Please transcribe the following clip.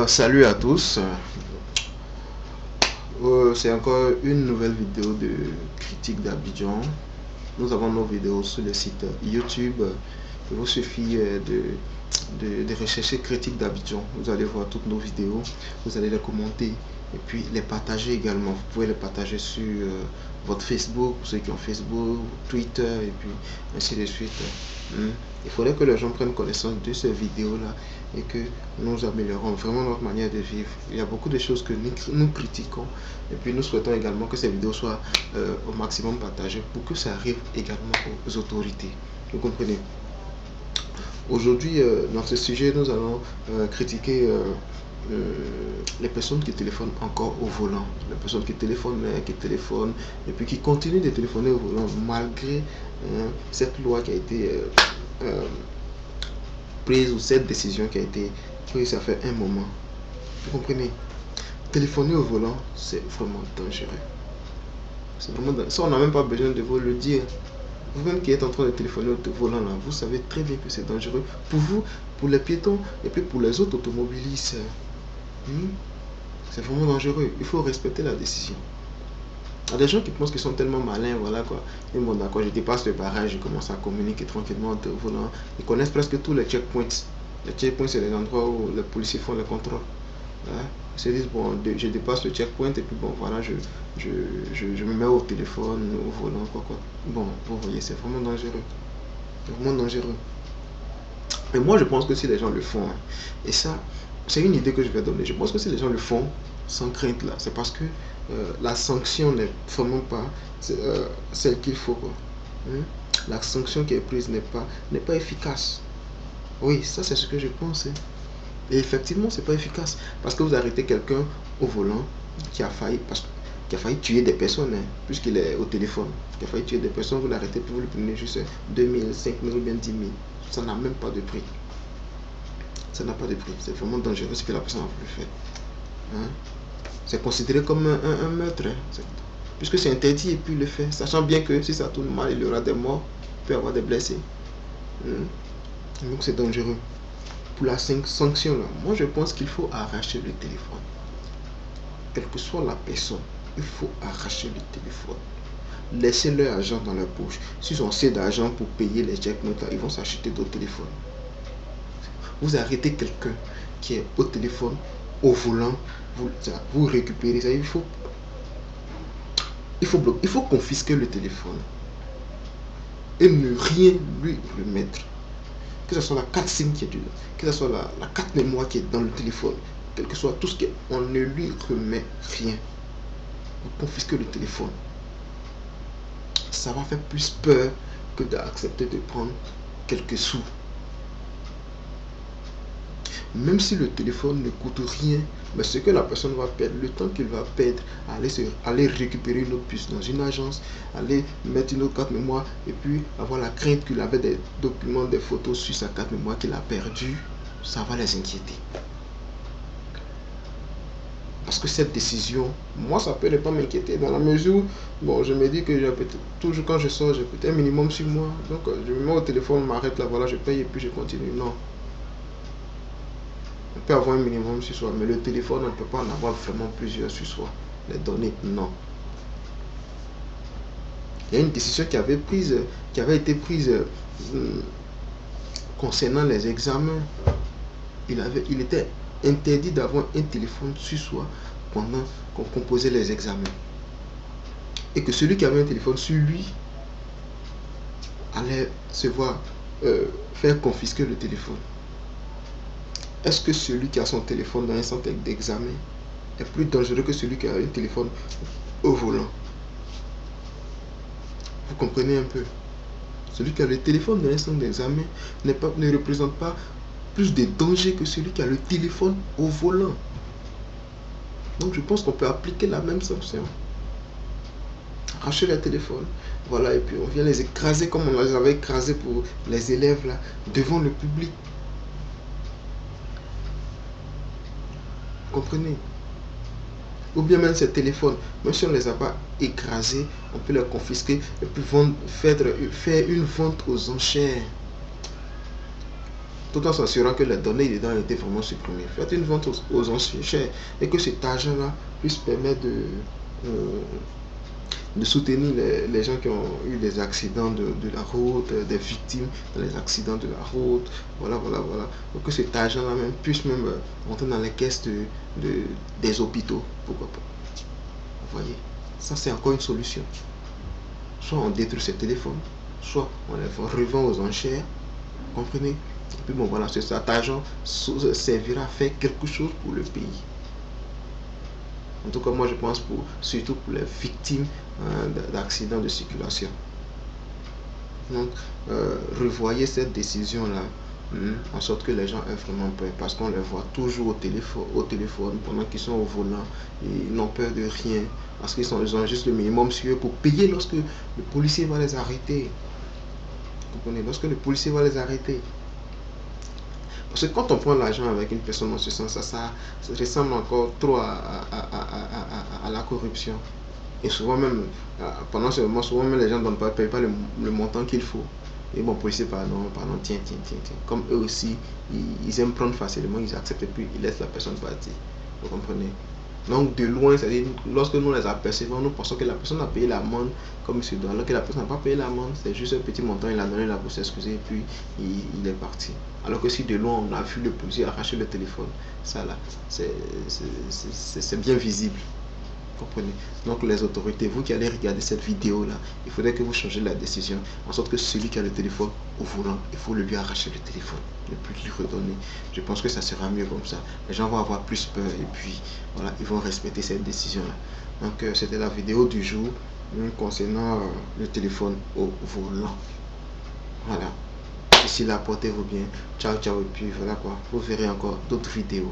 Salut à tous. C'est encore une nouvelle vidéo de critique d'Abidjan. Nous avons nos vidéos sur le site YouTube. Il vous suffit de rechercher critique d'Abidjan. Vous allez voir toutes nos vidéos. Vous allez les commenter et puis les partager également. Vous pouvez les partager sur votre Facebook, pour ceux qui ont Facebook, Twitter et puis ainsi de suite. Il faudrait que les gens prennent connaissance de ces vidéos-là et que nous améliorons vraiment notre manière de vivre. Il y a beaucoup de choses que nous critiquons et puis nous souhaitons également que ces vidéos soient au maximum partagées pour que ça arrive également aux autorités. Vous comprenez? Aujourd'hui, dans ce sujet, nous allons critiquer les personnes qui téléphonent encore au volant. Les personnes qui téléphonent et puis qui continuent de téléphoner au volant malgré cette loi qui a été prise ou cette décision qui a été prise, ça fait un moment. Vous comprenez? Téléphoner au volant, c'est vraiment dangereux. C'est vraiment dangereux. Ça, on n'a même pas besoin de vous le dire. Vous-même qui êtes en train de téléphoner au volant là, vous savez très bien que c'est dangereux pour vous, pour les piétons et puis pour les autres automobilistes. C'est vraiment dangereux. Il faut respecter la décision. Il y a des gens qui pensent qu'ils sont tellement malins, voilà quoi. Et bon, d'accord, je dépasse le barrage, je commence à communiquer tranquillement au volant. Ils connaissent presque tous les checkpoints. Les checkpoints, c'est les endroits où les policiers font le contrôle. Ils se disent, bon, je dépasse le checkpoint et puis bon, voilà, je me mets au téléphone, au volant, quoi. Bon, vous voyez, c'est vraiment dangereux. C'est vraiment dangereux. Et moi, je pense que si les gens le font, et ça, c'est une idée que je vais donner, je pense que si les gens le font sans crainte, là, c'est parce que la sanction n'est vraiment pas celle qu'il faut, quoi. La sanction qui est prise n'est pas efficace. Oui, ça, c'est ce que je pense. Et effectivement, c'est pas efficace. Parce que vous arrêtez quelqu'un au volant qui a failli, qui a failli tuer des personnes, puisqu'il est au téléphone. Qui a failli tuer des personnes, vous l'arrêtez, puis vous lui prenez juste 2000, 5000 ou bien 10 000. Ça n'a même pas de prix. Ça n'a pas de prix. C'est vraiment dangereux ce que la personne a voulu faire. C'est considéré comme un meurtre. Puisque c'est interdit et puis il le fait. Sachant bien que si ça tourne mal, il y aura des morts, il peut y avoir des blessés. Donc c'est dangereux. Pour la sanction là, moi je pense qu'il faut arracher le téléphone. Quelle que soit la personne, il faut arracher le téléphone. Laissez leur argent dans leur poche. S'ils ont assez d'argent pour payer les checkpoints, ils vont s'acheter d'autres téléphones. Vous arrêtez quelqu'un qui est au téléphone, au volant, vous récupérez ça. Il faut confisquer le téléphone et ne rien lui remettre. Que ce soit la carte SIM qui est dedans, que ce soit la carte mémoire qui est dans le téléphone, quel que soit tout ce qu'on ne lui remet rien. Vous confisquez le téléphone. Ça va faire plus peur que d'accepter de prendre quelques sous. Même si le téléphone ne coûte rien, mais ce que la personne va perdre, le temps qu'il va perdre, aller récupérer une autre puce dans une agence, aller mettre une autre carte mémoire et puis avoir la crainte qu'il avait des documents, des photos sur sa carte mémoire qu'il a perdu, ça va les inquiéter. Parce que cette décision, moi ça peut ne pas m'inquiéter dans la mesure où, bon, je me dis que j'ai peut-être, toujours quand je sors, j'ai peut-être un minimum sur moi. Donc je me mets au téléphone, m'arrête là, voilà, je paye et puis je continue. Non. On peut avoir un minimum sur soi, mais le téléphone, on ne peut pas en avoir vraiment plusieurs sur soi. Les données, non. Il y a une décision qui avait été prise concernant les examens. Il était interdit d'avoir un téléphone sur soi pendant qu'on composait les examens. Et que celui qui avait un téléphone sur lui allait se voir faire confisquer le téléphone. Est-ce que celui qui a son téléphone dans un centre d'examen est plus dangereux que celui qui a un téléphone au volant? Vous comprenez un peu? Celui qui a le téléphone dans un centre d'examen ne représente pas plus de danger que celui qui a le téléphone au volant. Donc je pense qu'on peut appliquer la même sanction. Arracher les téléphones, voilà, et puis on vient les écraser comme on les avait écrasés pour les élèves là, devant le public. Comprenez? Ou bien même ces téléphones, même si on ne les a pas écrasés, on peut les confisquer et puis faire une vente aux enchères. tout en s'assurant que les données dedans ont été vraiment supprimées. Faites une vente aux enchères et que cet argent-là puisse permettre de soutenir les gens qui ont eu des accidents de la route, des victimes dans les accidents de la route, voilà. Donc que cet argent-là même puisse même entrer dans les caisses des hôpitaux, pourquoi pas. Vous voyez, ça c'est encore une solution. Soit on détruit ces téléphones, soit on les revend aux enchères, vous comprenez? Et puis bon voilà, cet argent servira à faire quelque chose pour le pays. En tout cas, moi je pense surtout pour les victimes d'accidents de circulation. Donc, revoyez cette décision-là, en sorte que les gens aient vraiment peur, parce qu'on les voit toujours au téléphone pendant qu'ils sont au volant, ils n'ont peur de rien, parce qu'ils ont juste le minimum sur eux pour payer lorsque le policier va les arrêter. Vous comprenez? Lorsque le policier va les arrêter. Parce que quand on prend l'argent avec une personne en ce sens, ça ressemble encore trop à la corruption. Et souvent même, pendant ce moment, souvent même les gens ne payent pas le montant qu'il faut. Et bon, policier, pardon, tiens. Comme eux aussi, ils aiment prendre facilement, ils acceptent et puis ils laissent la personne partir. Vous comprenez? Donc de loin, c'est-à-dire, lorsque nous les apercevons, nous pensons que la personne a payé l'amende comme il se doit, alors que la personne n'a pas payé l'amende, c'est juste un petit montant, il a donné là pour s'excuser et puis il est parti. Alors que si de loin on a vu le policier arracher le téléphone, ça là, c'est bien visible. Comprenez? Donc les autorités, vous qui allez regarder cette vidéo là, il faudrait que vous changez la décision en sorte que celui qui a le téléphone au volant, il faut lui arracher le téléphone, ne plus lui redonner. Je pense que ça sera mieux comme ça. Les gens vont avoir plus peur et puis voilà, ils vont respecter cette décision là. Donc c'était la vidéo du jour concernant le téléphone au volant. Voilà. D'ici là, portez-vous bien. Ciao et puis voilà quoi. Vous verrez encore d'autres vidéos.